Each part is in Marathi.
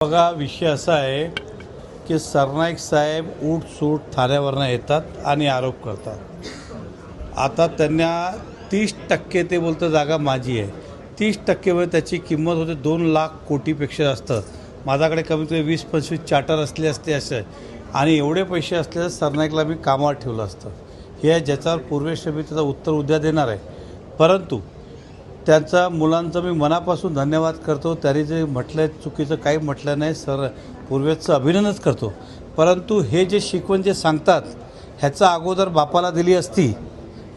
बघा, विषय असा आहे की सरनाईक साहेब उठसूट ठाण्यावरनं येतात आणि आरोप करतात. आता त्यांना 30% ते बोलतं जागा माझी आहे. 30%मध्ये त्याची किंमत होते 2 लाख कोटीपेक्षा जास्त. माझ्याकडे कमीत कमी 20-25 चार्टर असले असते असे, आणि एवढे पैसे असले तर सरनाईकला मी कामावर ठेवलं असतं. हे ज्याच्यावर पूर्वेश मी त्याचं उत्तर उद्या देणार आहे. परंतु त्यांचा मुलांचं मी मनापासून धन्यवाद करतो. त्यांनी जे म्हटलं आहे चुकीचं काही म्हटलं नाही. पूर्वेशचं अभिनंदनच करतो. परंतु हे जे शिकवण जे सांगतात ह्याचा अगोदर बापाला दिली असती.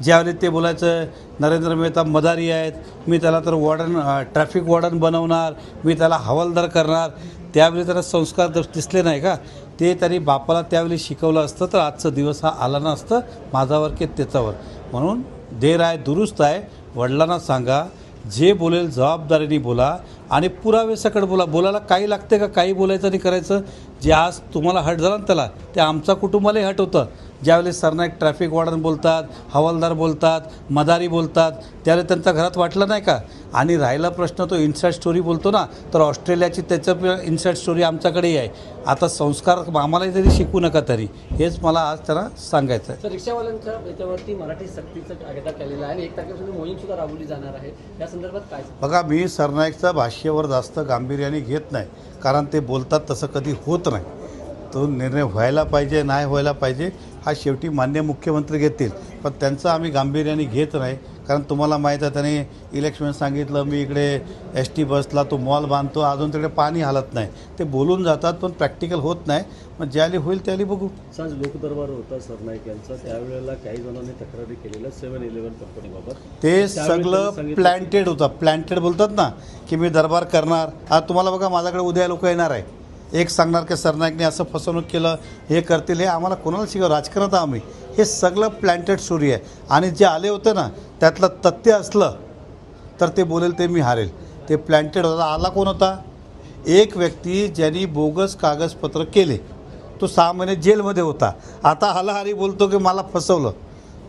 ज्यावेळी ते बोलायचं नरेंद्र मेहता मदारी आहेत, मी त्याला तर ट्रॅफिक वॉर्डन बनवणार, मी त्याला हवालदार करणार, त्यावेळी त्याला संस्कार दिसले नाही का? ते त्यांनी बापाला त्यावेळी शिकवलं असतं तर आजचा दिवस हा आला नसतं माझावर की त्याच्यावर. म्हणून देर आहे दुरुस्त आहे. वडिलांना सांगा, जे बोलेल जबाबदारीने बोला आणि पुरावेसकट बोला. बोलायला काही लागते का? काही बोलायचं आणि करायचं. जे आज तुम्हाला हट झालं ना त्याला, ते आमच्या कुटुंबालाही हट होतं. ज्यावेळेस सरनाईक ट्रॅफिक वॉर्डन बोलतात, हवालदार बोलतात, मदारी बोलतात, त्यावेळेस त्यांच्या घरात वाटलं नाही का? आणि राहिला प्रश्न तो इन्साईड स्टोरी बोलतो ना, तर ऑस्ट्रेलियाची त्याचं इन्साईड स्टोरी आमच्याकडेही आहे. आता संस्कार आम्हालाही तरी शिकू नका तरी, हेच मला आज त्यांना सांगायचं आहे. रिक्षावाल्यांच्या याच्यावरती मराठी सक्तीचा कायदा केलेला आहे आणि 1 तारखेपासून मोहीम सुद्धा राबवली जाणार आहे. या संदर्भात काय? बघा, मी सरनाईकचा भाष्यावर जास्त गांभीर्याने घेत नाही, कारण ते बोलतात तसं कधी होत नाही. तो निर्णय व्हायला पाहिजे, नाही व्हायला पाहिजे हा शेवटी माननीय मुख्यमंत्री घेतील. पण त्यांचं आम्ही गांभीर्याने घेत नाही, कारण तुम्हाला माहीत आहे त्याने इलेक्शन सांगितलं मी इकडे ST बसला तो मॉल बांधतो, अजून तिकडे पाणी हालत नाही. ते बोलून जातात पण प्रॅक्टिकल होत नाही. मग ज्याली होईल त्याली बघू. आज लोकदरबार होता सरनाईक यांचा, त्यावेळेला काही जणांनी तक्रारी केलेल्या 7-11 कंपनीबाबत. ते सगळं प्लॅन्टेड होतं. प्लॅन्टेड बोलतात ना की मी दरबार करणार. आज तुम्हाला बघा, माझ्याकडे उद्या लोक येणार आहे, एक सांगणार की सरनाईकने असं फसवणूक केलं, हे करतील. हे आम्हाला कोणाला शिकव? राजकारणात आम्ही हे सगळं प्लॅन्टेड स्टोरी आहे. आणि जे आले होते ना त्यातलं तथ्य असलं तर ते बोलेल ते मी हारेल. ते प्लॅन्टेड होता. आला कोण होता? एक व्यक्ती ज्यांनी बोगस कागदपत्र केले, तो 6 महिने जेलमध्ये होता. आता आला आणि बोलतो की मला फसवलं.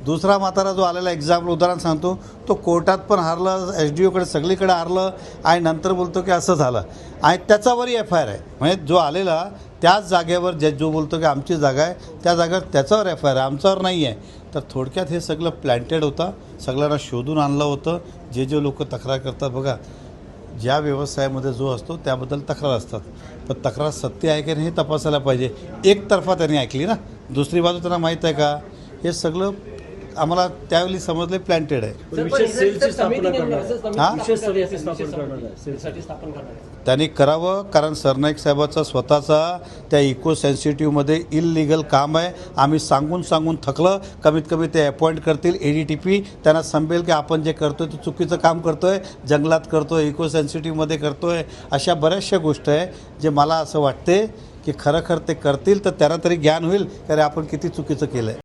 दुसरा म्हातारा जो आलेला, एक्झाम्पल उदाहरण सांगतो, तो कोर्टात पण हारलं, SDOकडे सगळीकडे हारलं आणि नंतर बोलतो की असं झालं. आणि त्याच्यावरही FIR आहे. म्हणजे जो आलेला त्याच जागेवर जो बोलतो की आमची जागा आहे, त्या जागेवर त्याच्यावर FIR आहे, आमच्यावर नाही आहे. तर थोडक्यात हे सगळं प्लॅन्टेड होता. सगळ्यांना शोधून आणलं होतं. जे लोक तक्रार करतात, बघा, ज्या व्यवसायामध्ये जो असतो त्याबद्दल तक्रार असतात, पण तक्रार सत्य आहे की नाही हे तपासायला पाहिजे. एकतर्फा त्यांनी ऐकली ना, दुसरी बाजू त्यांना माहीत आहे का? हे सगळं आम्हाला त्यावेळी समजले प्लॅन्टेड आहे. त्यांनी करावं, कारण सरनाईक साहेबाचा स्वतःचा त्या इको सेन्सिटिव्हमध्ये इललिगल काम आहे. आम्ही सांगून थकलं. कमीत कमी ते अपॉइंट करतील ADTP. त्यांना समजेल की आपण जे करतोय ते चुकीचं काम करतोय, जंगलात करतोय, इको सेन्सिटिव्हमध्ये करतोय. अशा बऱ्याचशा गोष्टी आहे जे मला असं वाटते की खरं ते करतील तर त्यांना तरी ज्ञान होईल की अरे आपण किती चुकीचं केलं आहे.